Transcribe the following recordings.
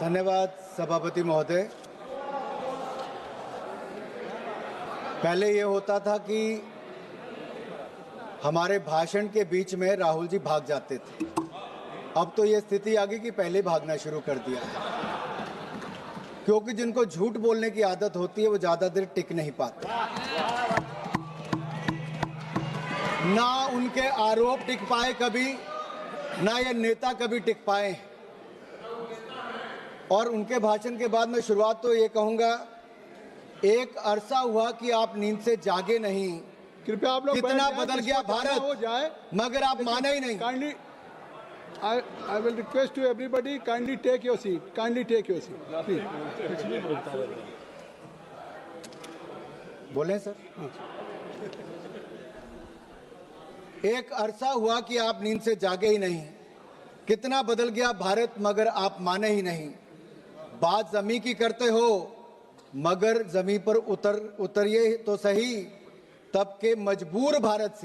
धन्यवाद सभापति महोदय। पहले ये होता था कि हमारे भाषण के बीच में राहुल जी भाग जाते थे। अब तो ये स्थिति आ गई कि पहले भागना शुरू कर दिया, क्योंकि जिनको झूठ बोलने की आदत होती है वो ज़्यादा देर टिक नहीं पाते। ना उनके आरोप टिक पाए कभी, ना ये नेता कभी टिक पाए। और उनके भाषण के बाद मैं शुरुआत तो ये कहूँगा, एक अरसा हुआ कि आप नींद से जागे नहीं। कृपया आप लोग कितना बदल गया भारत, हो जाए, मगर आप माने ही नहीं। Kindly I will request to everybody, kindly take your seat. Kindly take your seat. Please. बोलें सर। एक अरसा हुआ कि आप नींद से जागे ही नहीं। कितना बदल गया भारत, मगर आप माने ही नहीं। बात जमी की करते हो, मगर जमी पर उतरिए तो सही। तब के मजबूर भारत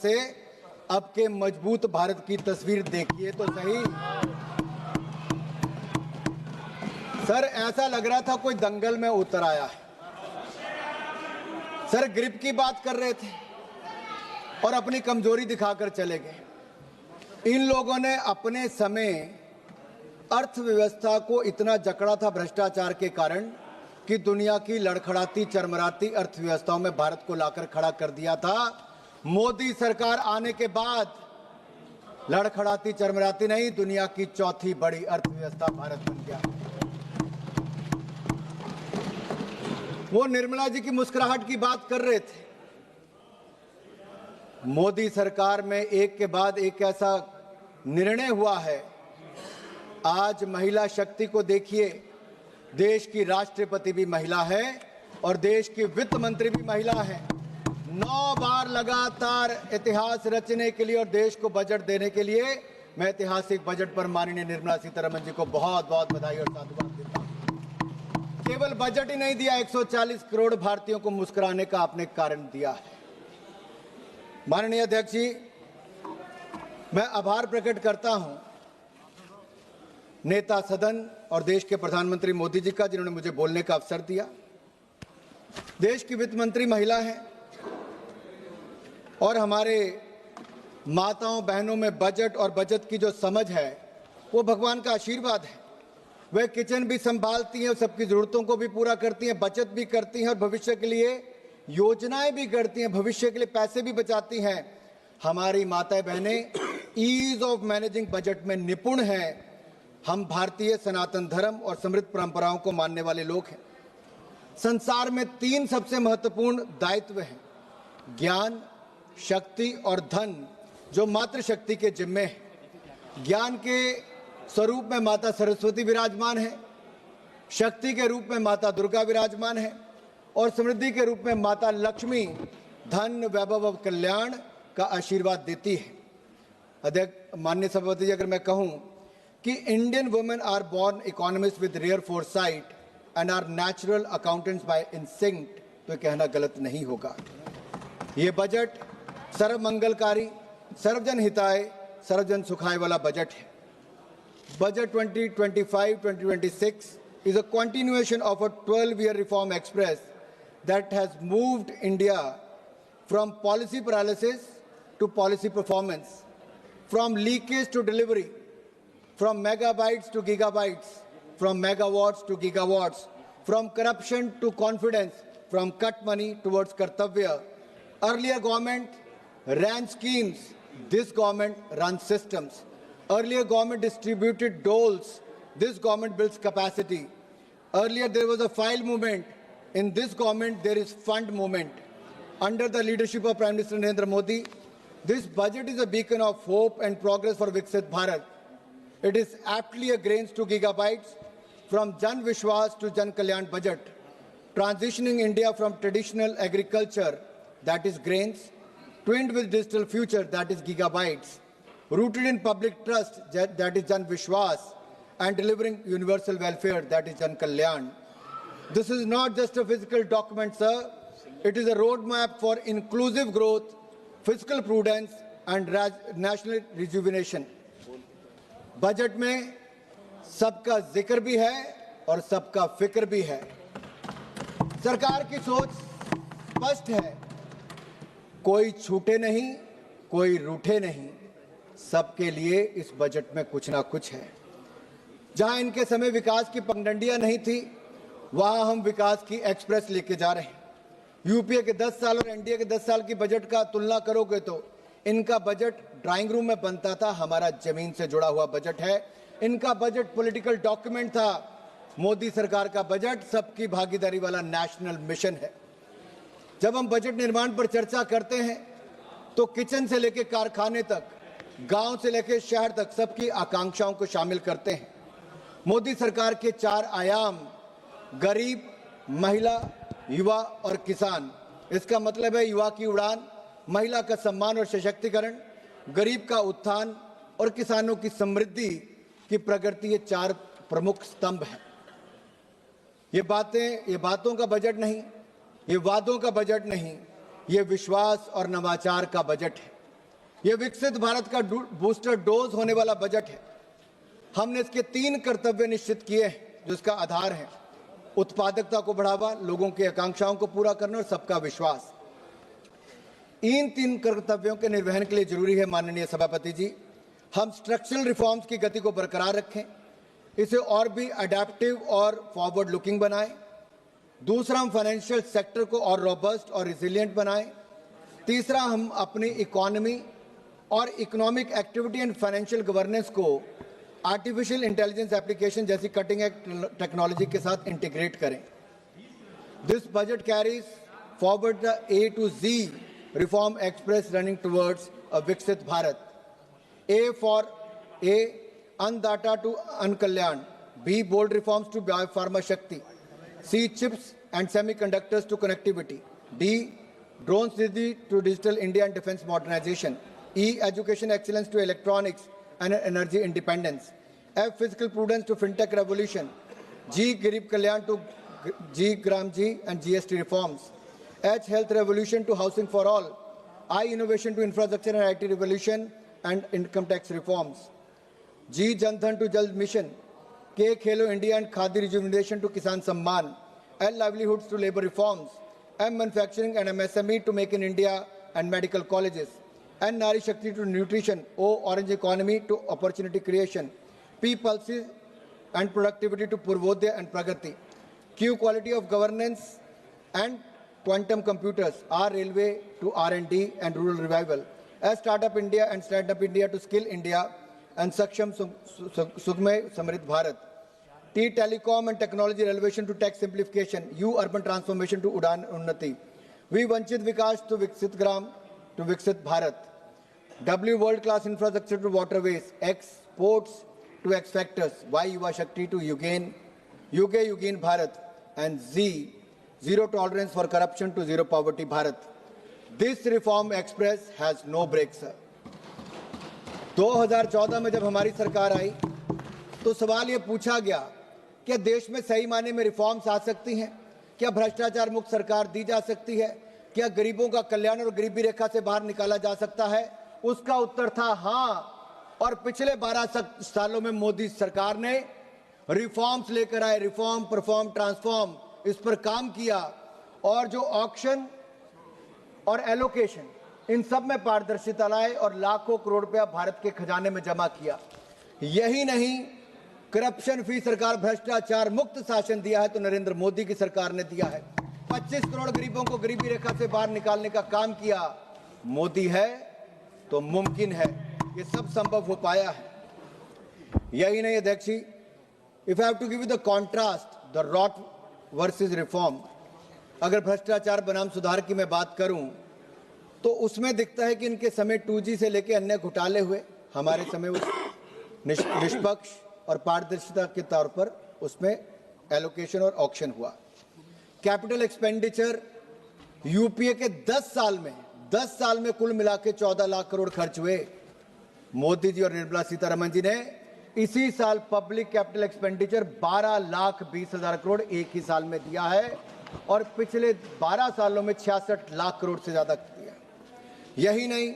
से अब के मजबूत भारत की तस्वीर देखिए तो सही। सर, ऐसा लग रहा था कोई दंगल में उतर आया है। सर, ग्रिप की बात कर रहे थे और अपनी कमजोरी दिखाकर चले गए। इन लोगों ने अपने समय अर्थव्यवस्था को इतना जकड़ा था भ्रष्टाचार के कारण कि दुनिया की लड़खड़ाती चरमराती अर्थव्यवस्थाओं में भारत को लाकर खड़ा कर दिया था। मोदी सरकार आने के बाद लड़खड़ाती चरमराती नहीं, दुनिया की चौथी बड़ी अर्थव्यवस्था भारत बन गया। वो निर्मला जी की मुस्कुराहट की बात कर रहे थे। मोदी सरकार में एक के बाद एक ऐसा निर्णय हुआ है। आज महिला शक्ति को देखिए, देश की राष्ट्रपति भी महिला है और देश की वित्त मंत्री भी महिला है। 9 बार लगातार इतिहास रचने के लिए और देश को बजट देने के लिए मैं ऐतिहासिक बजट पर माननीय निर्मला सीतारमण जी को बहुत बहुत बधाई और साधुवाद देता हूं। केवल बजट ही नहीं दिया, 140 करोड़ भारतीयों को मुस्कुराने का आपने कारण दिया है। माननीय अध्यक्ष जी, मैं आभार प्रकट करता हूं नेता सदन और देश के प्रधानमंत्री मोदी जी का, जिन्होंने मुझे बोलने का अवसर दिया। देश की वित्त मंत्री महिला है और हमारे माताओं बहनों में बजट और बचत की जो समझ है वो भगवान का आशीर्वाद है। वे किचन भी संभालती हैं, सबकी जरूरतों को भी पूरा करती हैं, बचत भी करती हैं और भविष्य के लिए योजनाएं भी करती हैं, भविष्य के लिए पैसे भी बचाती हैं। हमारी माताएं बहनें ईज ऑफ मैनेजिंग बजट में निपुण हैं। हम भारतीय सनातन धर्म और समृद्ध परंपराओं को मानने वाले लोग हैं। संसार में 3 सबसे महत्वपूर्ण दायित्व हैं, ज्ञान, शक्ति और धन, जो मातृशक्ति के जिम्मे है। ज्ञान के स्वरूप में माता सरस्वती विराजमान है, शक्ति के रूप में माता दुर्गा विराजमान है और समृद्धि के रूप में माता लक्ष्मी धन, वैभव और कल्याण का आशीर्वाद देती है। अध्यक्ष, माननीय सभापति जी, अगर मैं कहूं कि Indian women are born economist with rare foresight and are natural accountants by instinct, तो कहना गलत नहीं होगा। ये बजट सर्वमंगलकारी, सर्वजन हिताय, सर्वजन सुखाय वाला बजट है। Budget 2025-2026 is a continuation of a 12-year reform express that has moved India from policy paralysis to policy performance, from leakage to delivery, from megabytes to gigabytes, from megawatts to gigawatts, from corruption to confidence, from cut money towards kartavya. Earlier government ran schemes, this government runs systems. Earlier government distributed doles, this government builds capacity. Earlier there was a file movement, in this government there is fund movement. Under the leadership of Prime Minister Narendra Modi, this budget is a beacon of hope and progress for Viksit Bharat. It is aptly a grains to gigabytes, from Jan Vishwas to Jan Kalyan budget, transitioning India from traditional agriculture, that is grains, twinned with digital future, that is gigabytes, rooted in public trust, that is Jan Vishwas, and delivering universal welfare, that is Jan Kalyan. This is not just a physical document, sir. It is a roadmap for inclusive growth, fiscal prudence, and national rejuvenation. Budget में सबका जिक्र भी है और सबका फिक्र भी है। सरकार की सोच स्पष्ट है, कोई छूटे नहीं, कोई रूठे नहीं, सबके लिए इस बजट में कुछ ना कुछ है। जहां इनके समय विकास की पगडंडियां नहीं थी, वहां हम विकास की एक्सप्रेस लेके जा रहे हैं। यूपीए के 10 साल और एनडीए के 10 साल की बजट का तुलना करोगे तो इनका बजट ड्राइंग रूम में बनता था, हमारा जमीन से जुड़ा हुआ बजट है। इनका बजट पॉलिटिकल डॉक्यूमेंट था, मोदी सरकार का बजट सबकी भागीदारी वाला नेशनल मिशन है। जब हम बजट निर्माण पर चर्चा करते हैं तो किचन से लेकर कारखाने तक, गांव से लेकर शहर तक सबकी आकांक्षाओं को शामिल करते हैं। मोदी सरकार के 4 आयाम, गरीब, महिला, युवा और किसान। इसका मतलब है युवा की उड़ान, महिला का सम्मान और सशक्तिकरण, गरीब का उत्थान और किसानों की समृद्धि की प्रगति। ये 4 प्रमुख स्तंभ हैं। ये बातों का बजट नहीं, ये वादों का बजट नहीं, ये विश्वास और नवाचार का बजट है। ये विकसित भारत का बूस्टर डोज होने वाला बजट है। हमने इसके 3 कर्तव्य निश्चित किए हैं जो इसका आधार है: उत्पादकता को बढ़ावा, लोगों की आकांक्षाओं को पूरा करना और सबका विश्वास। इन 3 कर्तव्यों के निर्वहन के लिए जरूरी है, माननीय सभापति जी, हम स्ट्रक्चरल रिफॉर्म्स की गति को बरकरार रखें, इसे और भी अडेप्टिव और फॉरवर्ड लुकिंग बनाएं। दूसरा, हम फाइनेंशियल सेक्टर को और रोबस्ट और रिजिलियंट बनाएं। तीसरा, हम अपनी इकोनॉमी और economic activity and financial governance को आर्टिफिशियल इंटेलिजेंस एप्लीकेशन जैसी कटिंग एज टेक्नोलॉजी के साथ इंटीग्रेट करें। This budget carries forward the A to Z reform express running towards a विकसित भारत। A for A, अन्नदाता टू अन्न कल्याण। B, bold reforms to biopharma Shakti. C, chips and semiconductors to connectivity. D, drones to digital India and defense modernization. E, education excellence to electronics and energy independence. F, fiscal prudence to fintech revolution. G, Garib Kalyan to G, Gram G and GST reforms. H, health revolution to housing for all. I, innovation to infrastructure and IT revolution and income tax reforms. G, Jan Dhan to Jal mission. K, Khelo India and Khadi rejuvenation to Kisan Samman. L, livelihoods to labor reforms. M, manufacturing and MSME to make in India and medical colleges. N, Nari Shakti to nutrition. O, orange economy to opportunity creation. P, pulses and productivity to Purvodaya and Pragati. Q, quality of governance and quantum computers. R, railway to R&D and rural revival. S, startup India and stand up India to skill India and Saksham Sugme Samrit Bharat. T, telecom and technology relevation to tech simplification. U, urban transformation to Udan Unnati. V, Vanchit Vikas to Viksit Gram to Viksit Bharat. W, world class infrastructure to waterways. X, sports to X factors. Y, Yuva Shakti to Yugain Bharat. And Z, zero tolerance for corruption to zero poverty Bharat. This reform express has no brakes, sir. 2014 में जब हमारी सरकार आई तो सवाल ये पूछा गया क्या देश में सही मायने में रिफॉर्म्स आ सकती हैं, क्या भ्रष्टाचार मुक्त सरकार दी जा सकती है, क्या गरीबों का कल्याण और गरीबी रेखा से बाहर निकाला जा सकता है। उसका उत्तर था हाँ। और पिछले 12 सालों में मोदी सरकार ने रिफॉर्म्स लेकर आए, रिफॉर्म, परफॉर्म, ट्रांसफॉर्म, इस पर काम किया और जो ऑक्शन और एलोकेशन, इन सब में पारदर्शिता लाए और लाखों करोड़ रुपया भारत के खजाने में जमा किया। यही नहीं, करप्शन फ्री सरकार, भ्रष्टाचार मुक्त शासन दिया है तो नरेंद्र मोदी की सरकार ने दिया है। 25 करोड़ गरीबों को गरीबी रेखा से बाहर निकालने का काम किया। मोदी है तो मुमकिन है, ये सब संभव हो पाया है। यही नहीं अध्यक्ष ji, if I have to give you the contrast, the rot versus reform, अगर भ्रष्टाचार बनाम सुधार की मैं बात करूं तो उसमें दिखता है कि इनके समय 2G से लेकर अन्य घोटाले हुए, हमारे समय उस निष्पक्ष और पारदर्शिता के तौर पर उसमें एलोकेशन और ऑक्शन हुआ। कैपिटल एक्सपेंडिचर यूपीए के 10 साल में कुल मिला के 14 लाख करोड़ खर्च हुए। मोदी जी और निर्मला सीतारमण जी ने इसी साल पब्लिक कैपिटल एक्सपेंडिचर 12,20,000 करोड़ एक ही साल में दिया है और पिछले 12 सालों में 66 लाख करोड़ से ज्यादा दिया। यही नहीं,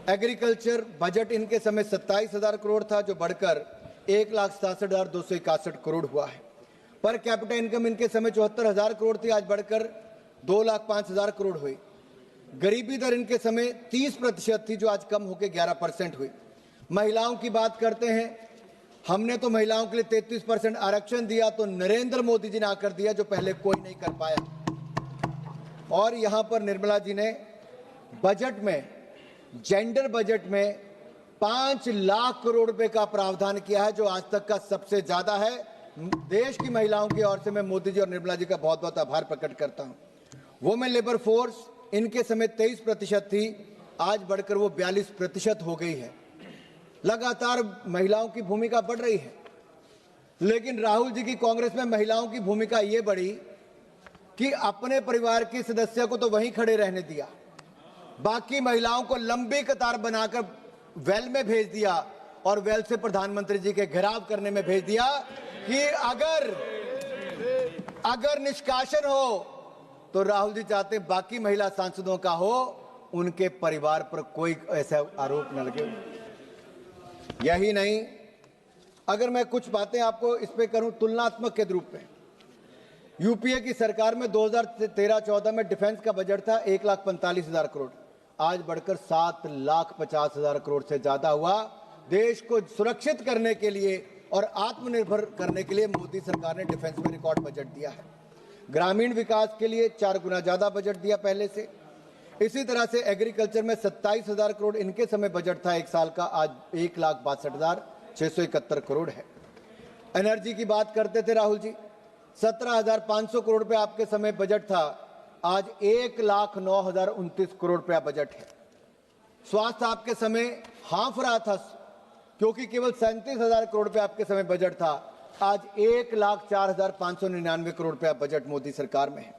एग्रीकल्चर बजट इनके समय 27,000 करोड़ था जो बढ़कर 1,67,261 करोड़ हुआ है। पर कैपिटा इनकम इनके समय 74,000 करोड़ थी, आज बढ़कर 2,05,000 करोड़ हुई। गरीबी दर इनके समय 30% थी, जो आज कम होकर 11% हुई। महिलाओं की बात करते हैं, हमने तो महिलाओं के लिए 33% आरक्षण दिया, तो नरेंद्र मोदी जी ने आकर दिया, जो पहले कोई नहीं कर पाया। और यहां पर निर्मला जी ने बजट में, जेंडर बजट में 5 लाख करोड़ रुपए का प्रावधान किया है, जो आज तक का सबसे ज्यादा है। देश की महिलाओं की ओर से मैं मोदी जी और निर्मला जी का बहुत बहुत आभार प्रकट करता हूं। वुमेन लेबर फोर्स इनके समय 23% थी, आज बढ़कर वो 42% हो गई है। लगातार महिलाओं की भूमिका बढ़ रही है, लेकिन राहुल जी की कांग्रेस में महिलाओं की भूमिका ये बढ़ी कि अपने परिवार के सदस्य को तो वहीं खड़े रहने दिया, बाकी महिलाओं को लंबी कतार बनाकर वेल में भेज दिया और वेल से प्रधानमंत्री जी के घेराव करने में भेज दिया कि अगर निष्कासन हो तो राहुल जी चाहते बाकी महिला सांसदों का हो, उनके परिवार पर कोई ऐसा आरोप न लगे। यही नहीं, अगर मैं कुछ बातें आपको इस पे करूं तुलनात्मक के रूप में, यूपीए की सरकार में 2013-14 में डिफेंस का बजट था 1,45,000 करोड़, आज बढ़कर 7,50,000 करोड़ से ज्यादा हुआ। देश को सुरक्षित करने के लिए और आत्मनिर्भर करने के लिए मोदी सरकार ने डिफेंस में रिकॉर्ड बजट दिया है। ग्रामीण विकास के लिए 4 गुना ज्यादा बजट दिया पहले से। इसी तरह से एग्रीकल्चर में 27,000 करोड़ इनके समय बजट था एक साल का, आज 1,62,671 करोड़ है। एनर्जी की बात करते थे राहुल जी, 17,500 करोड़ रुपए आपके समय बजट था, आज 1,09,029 करोड़ रुपया बजट है। स्वास्थ्य आपके समय हाफ रहा था, क्योंकि केवल 37,000 करोड़ रुपए आपके समय बजट था, आज 1,04,599 करोड़ रुपया बजट मोदी सरकार में है।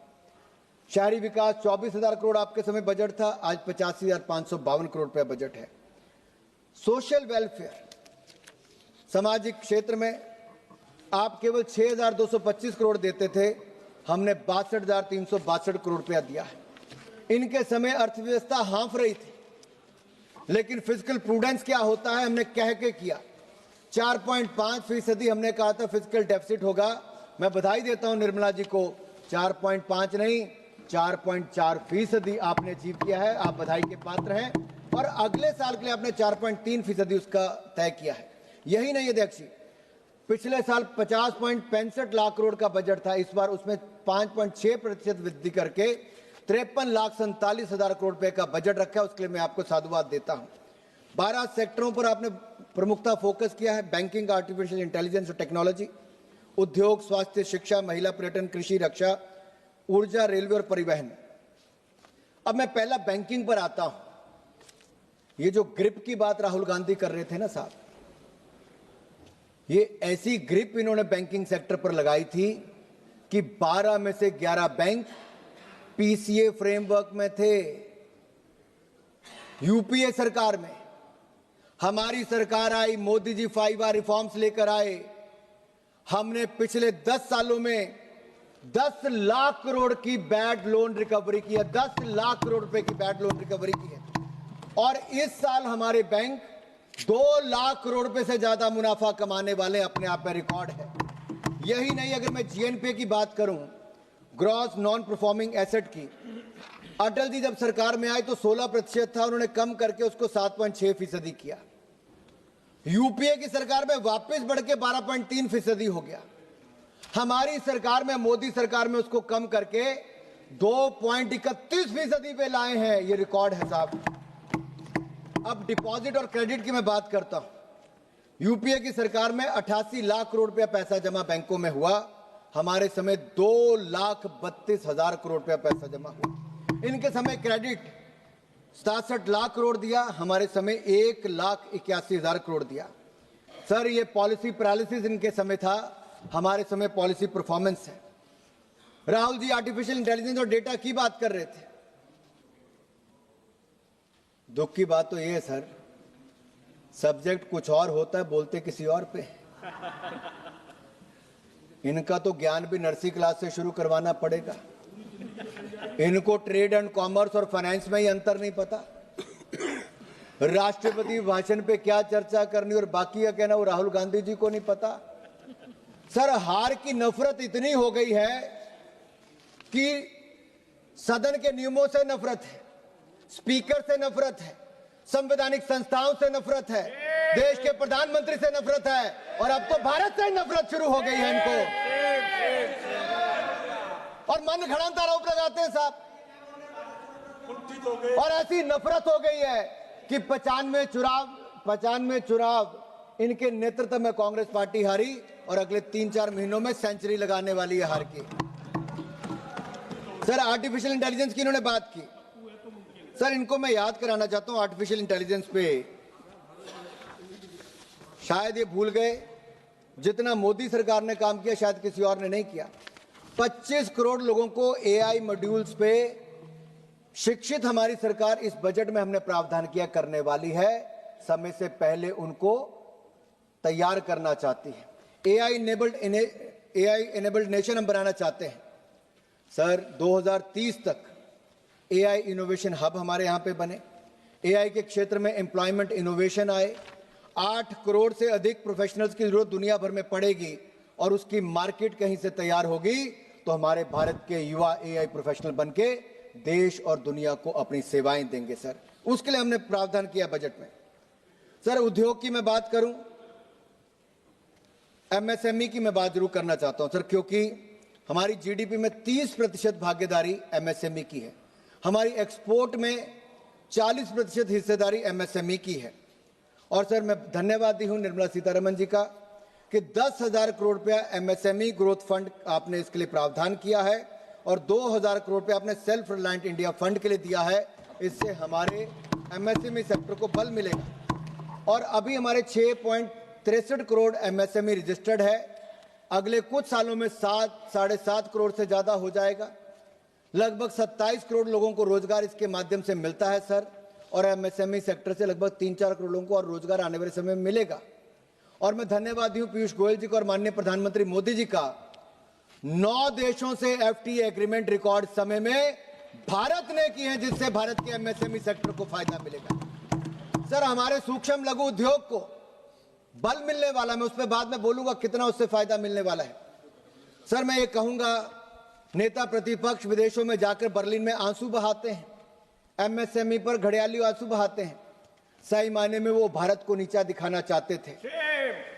शहरी विकास 24,000 करोड़ आपके समय बजट था, आज 85,552 करोड़ रुपया बजट है। सोशल वेलफेयर, सामाजिक क्षेत्र में आप केवल 6,225 करोड़ देते थे, हमने 62,362 करोड़ रुपया दिया है। इनके समय अर्थव्यवस्था हाँफ रही थी, लेकिन फिजिकल प्रूडेंस क्या होता है हमने कह के किया। 4.5% हमने कहा था फिजिकल डेफिसिट होगा। मैं बधाई देता हूं निर्मला जी को, 4.5 नहीं 4.4% आपने अचीव किया है, आप बधाई के पात्र हैं। और अगले साल के लिए आपने 4.3% उसका तय किया है। यही नहीं अध्यक्ष जी, पिछले साल 50.65 लाख करोड़ का बजट था, इस बार उसमें 5.6% वृद्धि करके 53,47,000 करोड़ रुपए का बजट रखा है, उसके लिए मैं आपको साधुवाद देता हूं। 12 सेक्टरों पर आपने प्रमुखता फोकस किया है, बैंकिंग, आर्टिफिशियल इंटेलिजेंस और टेक्नोलॉजी, उद्योग, स्वास्थ्य, शिक्षा, महिला, पर्यटन, कृषि, रक्षा, ऊर्जा, रेलवे और परिवहन। अब मैं पहला बैंकिंग पर आता हूं। ये जो ग्रिप की बात राहुल गांधी कर रहे थे ना साहब, ये ऐसी ग्रिप इन्होंने बैंकिंग सेक्टर पर लगाई थी कि 12 में से 11 बैंक पीसीए फ्रेमवर्क में थे। यूपीए सरकार में हमारी सरकार आई, मोदी जी 5R रिफॉर्म्स लेकर आए। हमने पिछले 10 सालों में 10 लाख करोड़ की बैड लोन रिकवरी की है, 10 लाख करोड़ रुपए की बैड लोन रिकवरी की है। और इस साल हमारे बैंक 2 लाख करोड़ रुपए से ज्यादा मुनाफा कमाने वाले, अपने आप में रिकॉर्ड है। यही नहीं, अगर मैं जीएनपी की बात करूं, ग्रॉस नॉन परफॉर्मिंग एसेट की, अटल जी जब सरकार में आए तो 16% था, उन्होंने कम करके उसको 7.6% किया। यूपीए की सरकार में वापस बढ़ के 12.3% हो गया। हमारी सरकार में, मोदी सरकार में उसको कम करके 2.31% पे लाए हैं। ये रिकॉर्ड है साहब। अब डिपॉजिट और क्रेडिट की मैं बात करता हूं। यूपीए की सरकार में 88 लाख करोड़ रुपया पैसा जमा बैंकों में हुआ, हमारे समय 2,32,000 करोड़ रुपया पैसा जमा हुआ। इनके समय क्रेडिट 67 लाख करोड़ दिया, हमारे समय 1,81,000 करोड़ दिया। सर, ये पॉलिसी पैरालिसिस इनके समय था, हमारे समय पॉलिसी परफॉर्मेंस है। राहुल जी आर्टिफिशियल इंटेलिजेंस और डेटा की बात कर रहे थे। दुख की बात तो ये है सर, सब्जेक्ट कुछ और होता है, बोलते किसी और पे। इनका तो ज्ञान भी नर्सरी क्लास से शुरू करवाना पड़ेगा। इनको ट्रेड एंड कॉमर्स और फाइनेंस में ही अंतर नहीं पता। राष्ट्रपति भाषण पे क्या चर्चा करनी और बाकी का कहना वो राहुल गांधी जी को नहीं पता। सर, हार की नफरत इतनी हो गई है कि सदन के नियमों से नफरत है, स्पीकर से नफरत है, संवैधानिक संस्थाओं से नफरत है, देश के प्रधानमंत्री से नफरत है और अब तो भारत से नफरत शुरू हो गई है इनको। और मन घड़ंत आरोप लगाते हैं साहब। और ऐसी नफरत हो गई है कि 95 चुनाव इनके नेतृत्व में कांग्रेस पार्टी हारी और अगले 3-4 महीनों में सेंचुरी लगाने वाली है हार की। सर, आर्टिफिशियल इंटेलिजेंस की इन्होंने बात की। सर, इनको मैं याद कराना चाहता हूं आर्टिफिशियल इंटेलिजेंस पे, शायद ये भूल गए जितना मोदी सरकार ने काम किया शायद किसी और ने नहीं किया। 25 करोड़ लोगों को एआई मॉड्यूल्स पे शिक्षित हमारी सरकार इस बजट में हमने प्रावधान किया करने वाली है। समय से पहले उनको तैयार करना चाहती है। एआई एनेबल्ड नेशन हम बनाना चाहते हैं। सर, 2030 तक एआई इनोवेशन हब हमारे यहां पे बने, एआई के क्षेत्र में एम्प्लॉयमेंट इनोवेशन आए, 8 करोड़ से अधिक प्रोफेशनल्स की जरूरत दुनिया भर में पड़ेगी और उसकी मार्केट कहीं से तैयार होगी तो हमारे भारत के युवा एआई प्रोफेशनल बनके देश और दुनिया को अपनी सेवाएं देंगे। सर, उसके लिए हमने प्रावधान किया बजट में। सर, उद्योग की मैं बात करूं, एमएसएमई की मैं बात जरूर करना चाहता हूं सर, क्योंकि हमारी जीडीपी में 30% भागीदारी एमएसएमई की है, हमारी एक्सपोर्ट में 40% हिस्सेदारी एमएसएमई की है। और सर, मैं धन्यवादी हूं निर्मला सीतारमण जी का कि 10,000 करोड़ रुपया एमएसएमई ग्रोथ फंड आपने इसके लिए प्रावधान किया है और 2,000 करोड़ रुपया आपने सेल्फ रिलायंट इंडिया फंड के लिए दिया है। इससे हमारे एमएसएमई सेक्टर को बल मिलेगा। और अभी हमारे 6.63 करोड़ एमएसएमई रजिस्टर्ड है, अगले कुछ सालों में 7-7.5 करोड़ से ज्यादा हो जाएगा। लगभग 27 करोड़ लोगों को रोजगार इसके माध्यम से मिलता है सर, और एमएसएमई सेक्टर से लगभग 3-4 करोड़ लोगों को और रोजगार आने वाले समय में मिलेगा। और मैं धन्यवादी हूं पीयूष गोयल जी का और माननीय प्रधानमंत्री मोदी जी का, 9 देशों से एफटीए एग्रीमेंट रिकॉर्ड समय में भारत ने किए हैं, जिससे भारत के एमएसएमई सेक्टर को फायदा मिलेगा। सर, हमारे सूक्ष्म लघु उद्योग को बल मिलने वाला, मैं उस पर बाद में बोलूंगा कितना उससे फायदा मिलने वाला है। सर, मैं ये कहूंगा, नेता प्रतिपक्ष विदेशों में जाकर बर्लिन में आंसू बहाते हैं, एमएसएमई पर घड़ियाली आंसू बहाते हैं। सही मायने में वो भारत को नीचा दिखाना चाहते थे।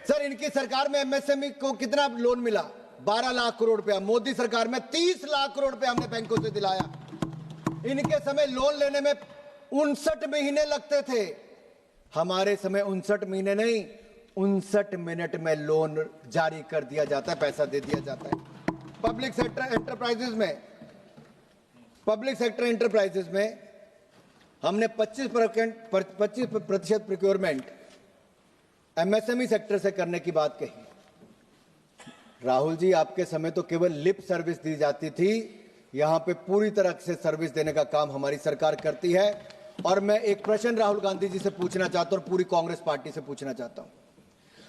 सर, इनकी सरकार में एमएसएमई को कितना लोन मिला? 12 लाख करोड़ रुपया। मोदी सरकार में 30 लाख करोड़ रुपया हमने बैंकों से दिलाया। इनके समय लोन लेने में 59 महीने लगते थे, हमारे समय 59 महीने नहीं, 59 मिनट में लोन जारी कर दिया जाता है, पैसा दे दिया जाता है। पब्लिक सेक्टर एंटरप्राइजेज में हमने 25% प्रोक्योरमेंट एमएसएमई सेक्टर से करने की बात कही। राहुल जी, आपके समय तो केवल लिप सर्विस दी जाती थी, यहां पे पूरी तरह से सर्विस देने का काम हमारी सरकार करती है। और मैं एक प्रश्न राहुल गांधी जी से पूछना चाहता हूं और पूरी कांग्रेस पार्टी से पूछना चाहता हूं।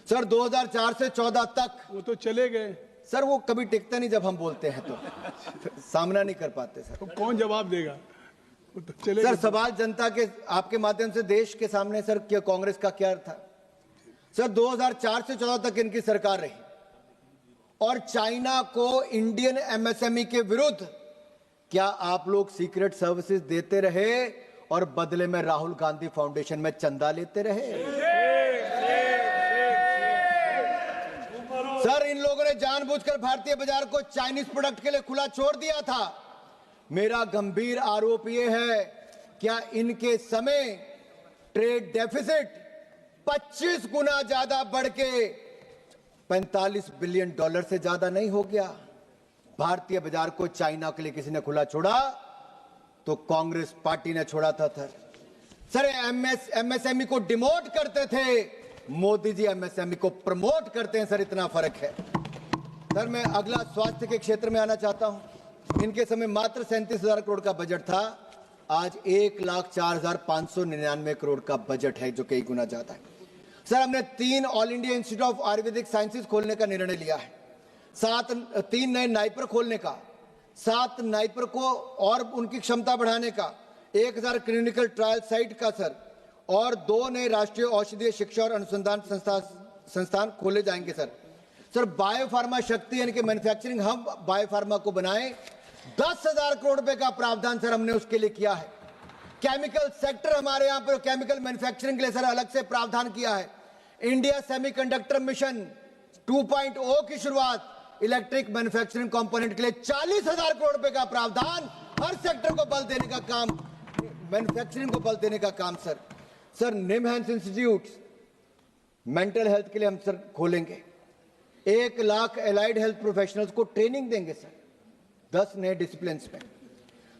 सर, 2004 से 14 तक वो तो चले गए सर, वो कभी टिकते नहीं, जब हम बोलते हैं तो सामना नहीं कर पाते सर। तो कौन जवाब देगा? वो तो चले सर, गए। सवाल जनता के आपके माध्यम से देश के सामने सर, क्या कांग्रेस का क्या था? सर, 2004 से 14 तक इनकी सरकार रही और चाइना को इंडियन एमएसएमई के विरुद्ध क्या आप लोग सीक्रेट सर्विसेज देते रहे और बदले में राहुल गांधी फाउंडेशन में चंदा लेते रहे? सर, इन लोगों ने जानबूझकर भारतीय बाजार को चाइनीज प्रोडक्ट के लिए खुला छोड़ दिया था। मेरा गंभीर आरोप यह है, क्या इनके समय ट्रेड डेफिसिट 25 गुना ज्यादा बढ़ के $45 बिलियन से ज्यादा नहीं हो गया? भारतीय बाजार को चाइना के लिए किसी ने खुला छोड़ा तो कांग्रेस पार्टी ने छोड़ा था सर। एमएसएमई को डिमोट करते थे, मोदी जी एमएसएमई को प्रमोट करते हैं सर, इतना फर्क है। सर, मैं अगला स्वास्थ्य के क्षेत्र में आना चाहता हूं। इनके समय मात्र 37,000 करोड़ का बजट था, आज 1,04,599 करोड़ का बजट है, जो कई गुना ज्यादा है। सर, हमने 3 all India institute of Ayurvedic sciences खोलने का निर्णय लिया है, 3 नए नाइपर खोलने का, 7 नाइपर को और उनकी क्षमता बढ़ाने का, 1,000 क्लिनिकल ट्रायल साइट का सर, और 2 नए राष्ट्रीय औषधीय शिक्षा और अनुसंधान संस्थान खोले जाएंगे सर बायोफार्मा शक्ति यानी कि मैन्युफैक्चरिंग हब बायोफार्मा को बनाएं। 10,000 करोड़ रुपए का प्रावधान सर हमने उसके लिए किया है। केमिकल सेक्टर हमारे यहां पर केमिकल मैन्युफैक्चरिंग के लिए सर अलग से प्रावधान किया है। इंडिया सेमीकंडक्टर मिशन 2.0 की शुरुआत, इलेक्ट्रिक मैन्युफैक्चरिंग कंपोनेंट के लिए 40,000 करोड़ रुपए का प्रावधान, हर सेक्टर को बल देने का काम, मैन्युफैक्चरिंग को बल देने का काम sir NIMHANS institute mental health के लिए हम सर खोलेंगे। 1 लाख एलाइड हेल्थ प्रोफेशनल्स को ट्रेनिंग देंगे सर 10 नए डिसिप्लिन में।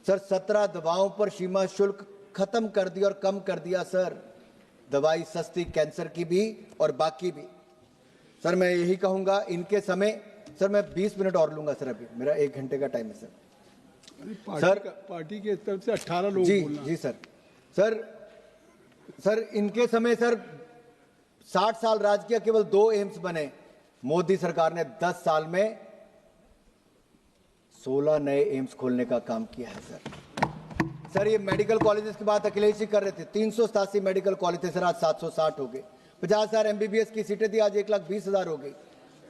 सर 17 दवाओं पर सीमा शुल्क खत्म कर दिया और कम कर दिया सर, दवाई सस्ती कैंसर की भी और बाकी भी। सर मैं यही कहूंगा इनके समय, सर मैं 20 मिनट और लूंगा सर, अभी मेरा 1 घंटे का टाइम है सर। पार्टी के तरफ से 18 लोग जी सर इनके समय सर 60 साल राज किया, केवल 2 एम्स बने। मोदी सरकार ने 10 साल में 16 नए एम्स खोलने का काम किया है सर ये मेडिकल कॉलेजेस की बात अखिलेश जी कर रहे थे, 387 मेडिकल कॉलेज थे सर, आज 760 हो गए। 50,000 MBBS की सीटें थी, आज 1,20,000 हो गई।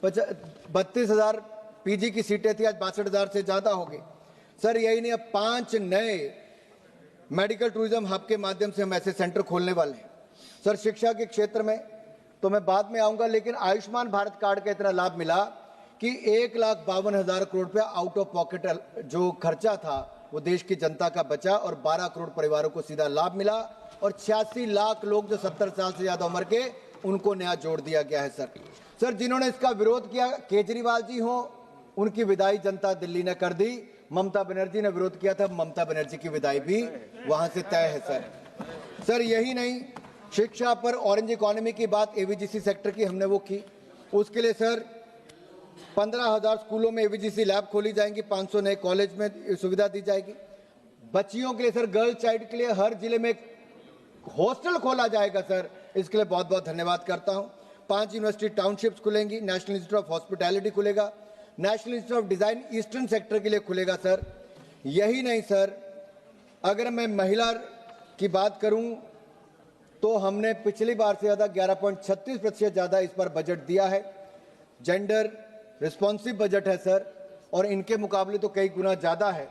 32,000 PG की सीटें थी, आज 62,000 से ज्यादा हो गई सर। यही नहीं, अब 5 नए मेडिकल टूरिज्म हब के माध्यम से हम ऐसे सेंटर खोलने वाले हैं सर। शिक्षा के क्षेत्र में तो मैं बाद में आऊंगा, लेकिन आयुष्मान भारत कार्ड का इतना लाभ मिला कि 1,52,000 करोड़ रुपया आउट ऑफ पॉकेट जो खर्चा था वो देश की जनता का बचा और 12 करोड़ परिवारों को सीधा लाभ मिला और 86 लाख लोग जो 70 साल से ज्यादा उम्र के, उनको नया जोड़ दिया गया है सर जिन्होंने इसका विरोध किया, केजरीवाल जी हो, उनकी विदाई जनता दिल्ली ने कर दी। ममता बनर्जी ने विरोध किया था, ममता बनर्जी की विदाई भी वहां से तय है सर यही नहीं, शिक्षा पर ऑरेंज इकोनॉमी की बात एवीजीसी सेक्टर की हमने वो की, उसके लिए सर 15,000 स्कूलों में एवीजीसी लैब खोली जाएंगी, 500 नए कॉलेज में सुविधा दी जाएगी। बच्चियों के लिए सर, गर्ल चाइल्ड के लिए हर जिले में हॉस्टल खोला जाएगा सर, इसके लिए बहुत बहुत धन्यवाद करता हूं। 5 यूनिवर्सिटी टाउनशिप्स खुलेंगी, नेशनल इंस्टीट्यूट ऑफ हॉस्पिटैलिटी खुलेगा, national institute of design eastern sector के लिए खुलेगा सर। यही नहीं सर, अगर मैं महिला की बात करूं तो हमने पिछली बार से ज्यादा 11.36% ज्यादा इस बार बजट दिया है। जेंडर रिस्पॉन्सिव बजट है सर, और इनके मुकाबले तो कई गुना ज्यादा है।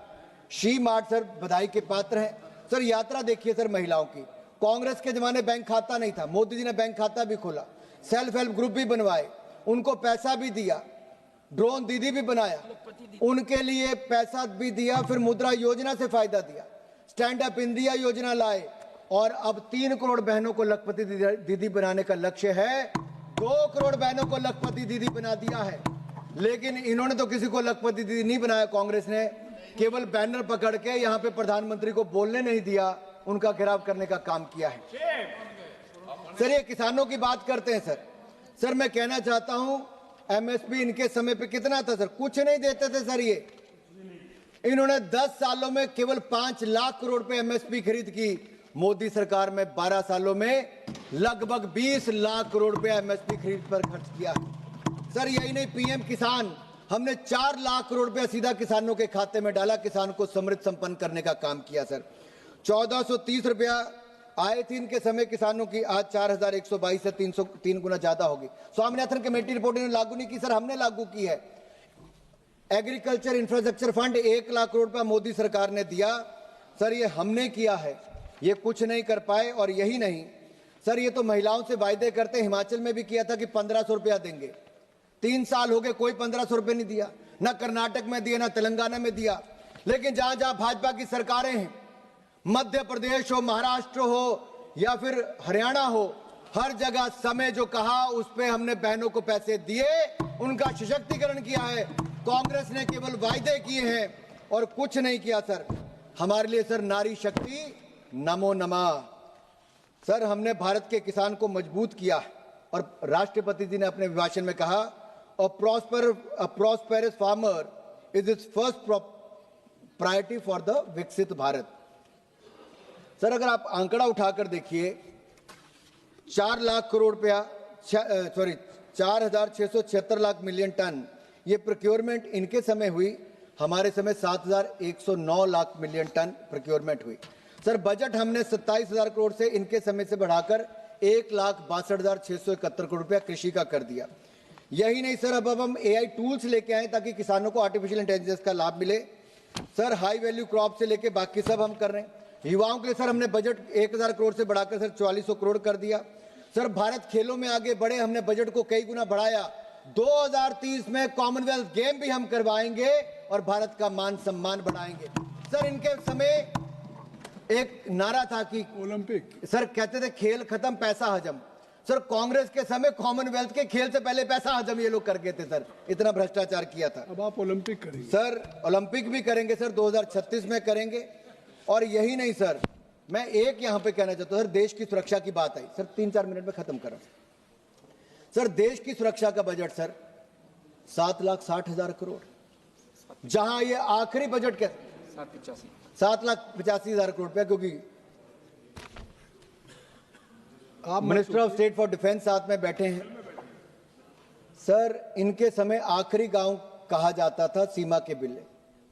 शी मार्ट सर बधाई के पात्र हैं सर। यात्रा देखिए सर महिलाओं की, कांग्रेस के जमाने बैंक खाता नहीं था, मोदी जी ने बैंक खाता भी खोला, सेल्फ हेल्प ग्रुप भी बनवाए, उनको पैसा भी दिया, ड्रोन दीदी भी बनाया, उनके लिए पैसा भी दिया, फिर मुद्रा योजना से फायदा दिया, स्टैंड अप इंडिया योजना लाए, और अब 3 करोड़ बहनों को लखपति दीदी बनाने का लक्ष्य है। 2 करोड़ बहनों को लखपति दीदी बना दिया है, लेकिन इन्होंने तो किसी को लखपति दीदी नहीं बनाया। कांग्रेस ने केवल बैनर पकड़ के यहाँ पे प्रधानमंत्री को बोलने नहीं दिया, उनका घेराव करने का काम किया है सर। ये किसानों की बात करते हैं सर मैं कहना चाहता हूं, एमएसपी इनके समय पे कितना था सर? कुछ नहीं देते थे सर। ये इन्होंने 10 सालों में केवल 5 लाख करोड़ रुपए एमएसपी खरीद की। मोदी सरकार में 12 सालों में लगभग 20 लाख करोड़ रुपए एमएसपी खरीद पर खर्च किया सर। यही नहीं, पीएम किसान हमने 4 लाख करोड़ रुपया सीधा किसानों के खाते में डाला, किसान को समृद्ध संपन्न करने का काम किया सर। 1430 रुपया आए थी इनके समय किसानों की, आज 4122 से 303 गुना ज्यादा होगी। स्वामीनाथन कमेटी रिपोर्ट ने लागू नहीं की सर, हमने लागू की है। Agriculture infrastructure fund 1 lakh crore रुपया मोदी सरकार ने दिया सर, ये हमने किया है, ये कुछ नहीं कर पाए। और यही नहीं सर, ये तो महिलाओं से वायदे करते, हिमाचल में भी किया था कि 1500 रुपया देंगे, 3 साल हो गए कोई 1500 रुपये नहीं दिया, ना कर्नाटक में दिया ना तेलंगाना में दिया। लेकिन जहां जहां भाजपा की सरकारें हैं, मध्य प्रदेश हो, महाराष्ट्र हो या फिर हरियाणा हो, हर जगह समय जो कहा उस पे हमने बहनों को पैसे दिए, उनका सशक्तिकरण किया है। कांग्रेस ने केवल वायदे किए हैं और कुछ नहीं किया सर। हमारे लिए सर नारी शक्ति नमो नमः सर, हमने भारत के किसान को मजबूत किया और राष्ट्रपति जी ने अपने भाषण में कहा, a prosperous farmer is its first priority for the विकसित भारत। सर अगर आप आंकड़ा उठाकर देखिए, 4 लाख करोड़ रुपया 4,676 लाख मिलियन टन ये प्रोक्योरमेंट इनके समय हुई, हमारे समय 7,109 लाख मिलियन टन प्रोक्योरमेंट हुई। सर बजट हमने 27,000 करोड़ से इनके समय से बढ़ाकर 1,62,671 करोड़ रुपया कृषि का कर दिया। यही नहीं सर, अब हम AI टूल्स लेके आए ताकि किसानों को आर्टिफिशियल इंटेलिजेंस का लाभ मिले। सर हाई वैल्यू क्रॉप से लेके बाकी सब हम कर रहे हैं। युवाओं के लिए सर हमने बजट 1,000 करोड़ से बढ़ाकर सर 4400 करोड़ कर दिया। सर भारत खेलों में आगे बढ़े, हमने बजट को कई गुना बढ़ाया। 2030 में कॉमनवेल्थ गेम भी हम करवाएंगे और भारत का मान सम्मान बढ़ाएंगे। सर इनके समय एक नारा था कि ओलंपिक, सर कहते थे खेल खत्म पैसा हजम। सर कांग्रेस के समय कॉमनवेल्थ के खेल से पहले पैसा हजम ये लोग कर गए थे सर, इतना भ्रष्टाचार किया था। अब आप ओलंपिक करेंगे। सर ओलंपिक भी करेंगे सर, 2036 में करेंगे। और यही नहीं सर, मैं एक यहां पे कहना चाहता हूं, सर देश की सुरक्षा की बात आई सर, 3-4 मिनट में खत्म कर रहा हूं। सर देश की सुरक्षा का बजट सर 7,60,000 करोड़, जहां ये आखिरी बजट के 7,85,000 करोड़ रुपया, क्योंकि आप minister of state for defence साथ में बैठे हैं। सर इनके समय आखिरी गांव कहा जाता था सीमा के बिल्ले,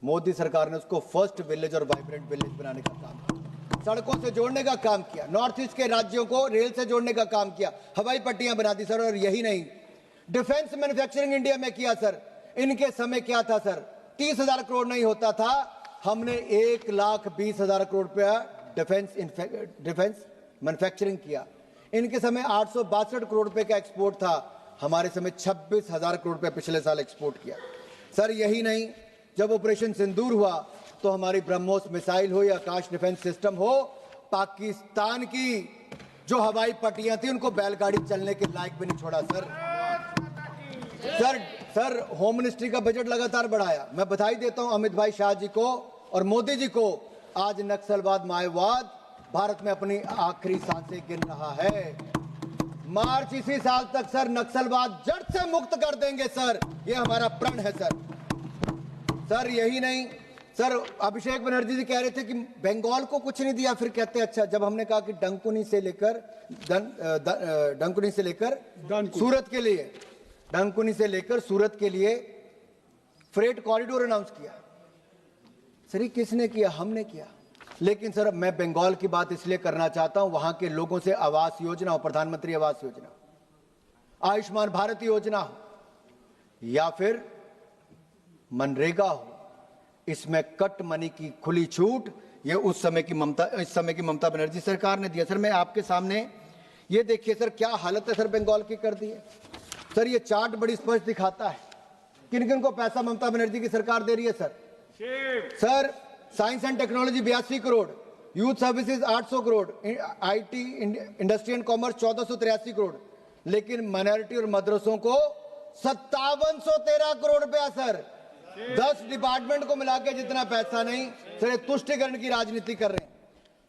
मोदी सरकार ने उसको फर्स्ट विलेज और वाइब्रेंट विलेज बनाने का काम किया, सड़कों से जोड़ने का काम किया, नॉर्थ ईस्ट के राज्यों को रेल से जोड़ने का काम किया, हवाई पट्टियां बना दी सर। और यही नहीं, डिफेंस मैन्युफैक्चरिंग इंडिया में किया सर। इनके समय क्या था सर, 30,000 करोड़ नहीं होता था, हमने 1,20,000 करोड़ रुपया डिफेंस मैन्युफैक्चरिंग किया। इनके समय 862 करोड़ रुपए का एक्सपोर्ट था, हमारे समय 26,000 करोड़ रुपए पिछले साल एक्सपोर्ट किया। सर यही नहीं, जब ऑपरेशन सिंदूर हुआ तो हमारी ब्रह्मोस मिसाइल हो या आकाश डिफेंस सिस्टम हो, पाकिस्तान की जो हवाई पट्टियां थी उनको बैलगाड़ी चलने के लायक भी नहीं छोड़ा सर होम मिनिस्ट्री का बजट लगातार बढ़ाया। मैं बधाई देता हूं अमित भाई शाह जी को और मोदी जी को, आज नक्सलवाद माओवाद भारत में अपनी आखिरी सांसें गिन रहा है। मार्च इसी साल तक सर नक्सलवाद जड़ से मुक्त कर देंगे सर, ये हमारा प्रण है सर। यही नहीं सर, अभिषेक बनर्जी जी कह रहे थे कि बंगाल को कुछ नहीं दिया, फिर कहते हैं अच्छा, जब हमने कहा कि डंकुनी से लेकर सूरत के लिए, डंकुनी से लेकर सूरत के लिए फ्रेट कॉरिडोर अनाउंस किया। सर ये किसने किया? हमने किया। लेकिन सर मैं बंगाल की बात इसलिए करना चाहता हूं, वहां के लोगों से आवास योजना हो, प्रधानमंत्री आवास योजना, आयुष्मान भारत योजना हो या फिर मनरेगा हो, इसमें कट मनी की खुली छूट ये इस समय की ममता बनर्जी सरकार ने दिया। सर मैं आपके सामने ये देखिए सर क्या हालत है सर बंगाल की कर दी है। सर ये चार्ट बड़ी स्पष्ट दिखाता है किन किन को पैसा ममता बनर्जी की सरकार दे रही है sir science and technology 82 crore, youth services 800 crore, IT industry and commerce 1483 crore, लेकिन माइनॉरिटी और मदरसों को 5713 करोड़ रुपया सर। 10 डिपार्टमेंट को मिला के जितना पैसा नहीं सर, ये तुष्टिकरण की राजनीति कर रहे हैं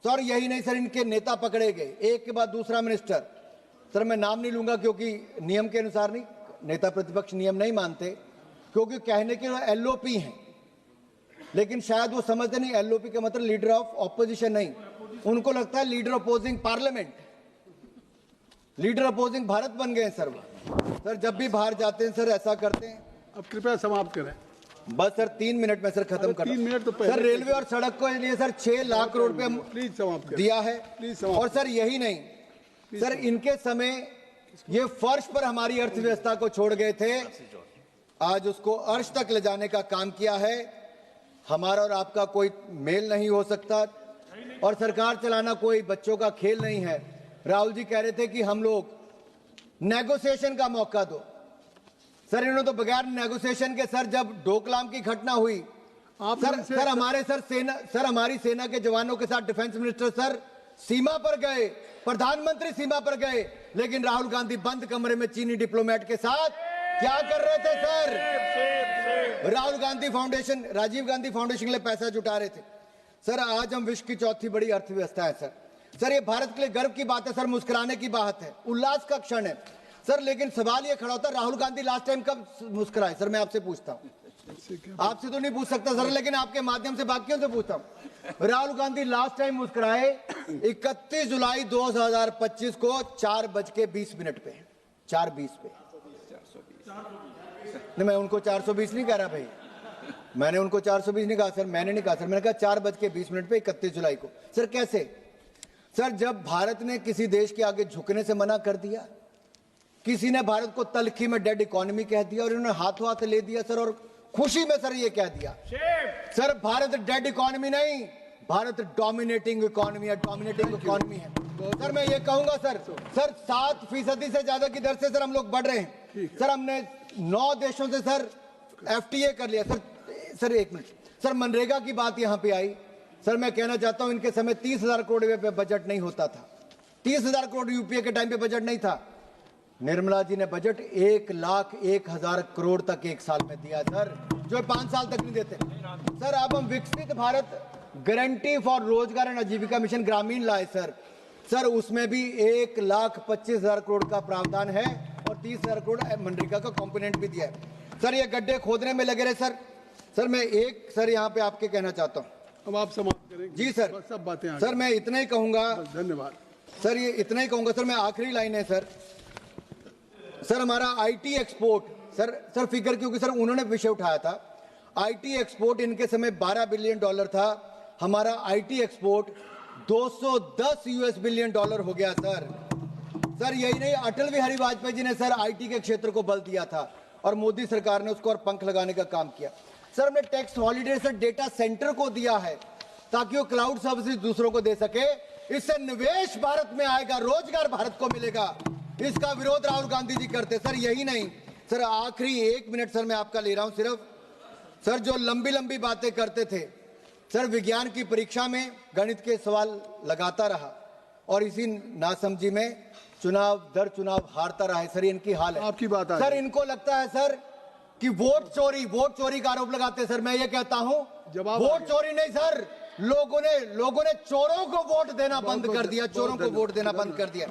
सर। यही नहीं सर, इनके नेता पकड़े गए एक के बाद दूसरा मिनिस्टर। सर मैं नाम नहीं लूंगा क्योंकि नियम के अनुसार नहीं, नेता प्रतिपक्ष नियम नहीं मानते, क्योंकि कहने के LOP हैं, लेकिन शायद वो समझते नहीं LOP का मतलब लीडर ऑफ ऑपोजिशन नहीं, उनको लगता है leader opposing parliament, leader opposing Bharat बन गए सर जब भी बाहर जाते हैं सर ऐसा करते हैं। अब कृपया समाप्त करें। बस सर 3 मिनट में सर खत्म कर, 3 मिनट तो पहले सर रेलवे और सड़क को लिए सर 6 लाख करोड़ रुपए प्लीज समाप्त करें। दिया है। और सर यही नहीं सर, इनके समय ये फर्श पर हमारी अर्थव्यवस्था को छोड़ गए थे, आज उसको अर्श तक ले जाने का काम किया है। हमारा और आपका कोई मेल नहीं हो सकता और सरकार चलाना कोई बच्चों का खेल नहीं है। राहुल जी कह रहे थे कि हम लोग नेगोशिएशन का मौका दो, सर इन्होंने तो बगैर नेगोशिएशन के सर जब डोकलाम की घटना हुई सर हमारी सेना के जवानों के साथ डिफेंस मिनिस्टर सर सीमा पर गए, प्रधानमंत्री सीमा पर गए, लेकिन राहुल गांधी बंद कमरे में चीनी डिप्लोमेट के साथ क्या कर रहे थे sir? Rahul Gandhi foundation, Rajiv Gandhi foundation के लिए पैसा जुटा रहे थे सर। आज हम विश्व की चौथी बड़ी अर्थव्यवस्था है सर ये भारत के लिए गर्व की बात है सर, मुस्कुराने की बात है, उल्लास का क्षण है सर। लेकिन सवाल ये खड़ा होता है राहुल गांधी लास्ट टाइम कब मुस्कुराए? सर मैं आपसे पूछता हूं, आपसे तो नहीं पूछ सकता सर, लेकिन आपके माध्यम से बाकियों से पूछता हूं, राहुल गांधी लास्ट टाइम मुस्कुराए 31 जुलाई 2025 को 4:20 पे, 4:20 पे। नहीं मैं उनको 420 नहीं कह रहा भाई, मैंने उनको 420 नहीं कहा सर, मैंने नहीं कहा सर, मैंने कहा 4:20 पे 31 जुलाई को। सर कैसे? सर जब भारत ने किसी देश के आगे झुकने से मना कर दिया, किसी ने भारत को तलखी में डेड इकोनॉमी कह दिया और इन्होंने हाथों हाथ ले दिया सर, और खुशी में सर ये कह दिया सर भारत डेड इकोनॉमी नहीं, भारत डोमिनेटिंग इकोनॉमी है, डोमिनेटिंग इकोनॉमी है। सर मैं ये कहूंगा सर 7% से ज्यादा की दर से सर हम लोग बढ़ रहे हैं सर। हमने 9 देशों से सर FTA कर लिया सर। सर एक मिनट सर, मनरेगा की बात यहां पे आई सर, मैं कहना चाहता हूं इनके समय 30,000 करोड़ रुपए पे बजट नहीं होता था, 30,000 करोड़ यूपीए के टाइम पे बजट नहीं था। निर्मला जी ने बजट 1,01,000 करोड़ तक एक साल में दिया सर, जो 5 साल तक नहीं देते सर। अब हम विकसित भारत गारंटी फॉर रोजगार एंड आजीविका मिशन ग्रामीण लाए सर, सर उसमें भी 1,25,000 करोड़ का प्रावधान है और 30,000 करोड़ मनरेगा का कंपोनेंट भी दिया है सर। ये गड्ढे खोदने में लगे रहे सर। सर मैं एक सर यहाँ पे आपके कहना चाहता हूँ, अब आप समाप्त करेंगे जी सर, सब बातें आ सर मैं इतना ही कहूंगा, धन्यवाद सर ये इतना ही कहूंगा सर। मैं आखिरी लाइन है सर, सर हमारा IT एक्सपोर्ट सर फिगर, क्योंकि सर उन्होंने विषय उठाया था, IT एक्सपोर्ट इनके समय $12 बिलियन था, हमारा IT एक्सपोर्ट $210 बिलियन हो गया सर। सर यही नहीं, अटल बिहारी वाजपेयी जी ने सर IT के क्षेत्र को बल दिया था और मोदी सरकार ने उसको और पंख लगाने का काम किया सर। हमने tax holiday sir data centre को दिया है ताकि वो क्लाउड सर्विसेज दूसरों को दे सके, इससे निवेश भारत में आएगा, रोजगार भारत को मिलेगा। इसका विरोध राहुल गांधी जी करते सर। यही नहीं सर, आखिरी 1 मिनट सर मैं आपका ले रहा हूं सिर्फ सर, जो लंबी लंबी बातें करते थे सर, विज्ञान की परीक्षा में गणित के सवाल लगाता रहा और इसी नासमझी में चुनाव दर चुनाव हारता रहा है सर। इनकी हाल है आपकी बात आ सर, इनको लगता है सर कि वोट चोरी का आरोप लगाते हैं सर। मैं ये कहता हूं वोट चोरी नहीं सर, लोगों ने चोरों को वोट देना बंद कर दिया, चोरों को वोट देना बंद कर दिया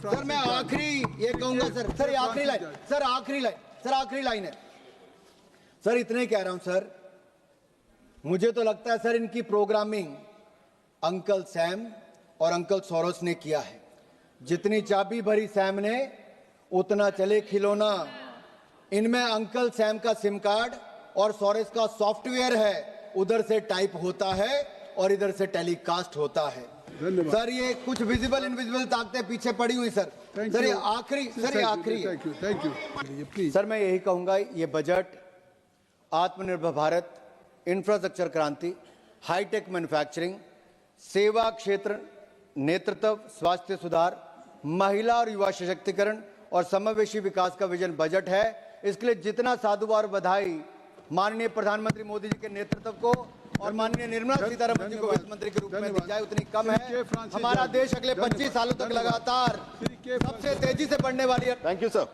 सर। मैं आखिरी ये कहूंगा सर, ये आखिरी लाइन सर, आखिरी लाइन है सर, इतना ही कह रहा हूं सर। मुझे तो लगता है सर इनकी प्रोग्रामिंग अंकल सैम और अंकल सोरोस ने किया है। जितनी चाबी भरी सैम ने उतना चले खिलौना। इनमें अंकल सैम का सिम कार्ड और सोरेस का सॉफ्टवेयर है, उधर से टाइप होता है और इधर से टेलीकास्ट होता है सर। ये कुछ विजिबल इनविजिबल ताकतें पीछे पड़ी हुई सर। सर ये आखिरी थैंक यू सर, मैं यही कहूंगा, ये बजट आत्मनिर्भर भारत, इंफ्रास्ट्रक्चर क्रांति, हाईटेक मैन्युफैक्चरिंग, सेवा क्षेत्र नेतृत्व, स्वास्थ्य सुधार, महिला और युवा सशक्तिकरण और समावेशी विकास का विजन बजट है। इसके लिए जितना साधुवाद और बधाई माननीय प्रधानमंत्री मोदी जी के नेतृत्व को और माननीय निर्मला सीतारमण जी को वित्त मंत्री के रूप में दी जाए उतनी कम है। हमारा देश अगले 25 सालों तक लगातार सबसे तेजी से बढ़ने वाली है। Thank you sir.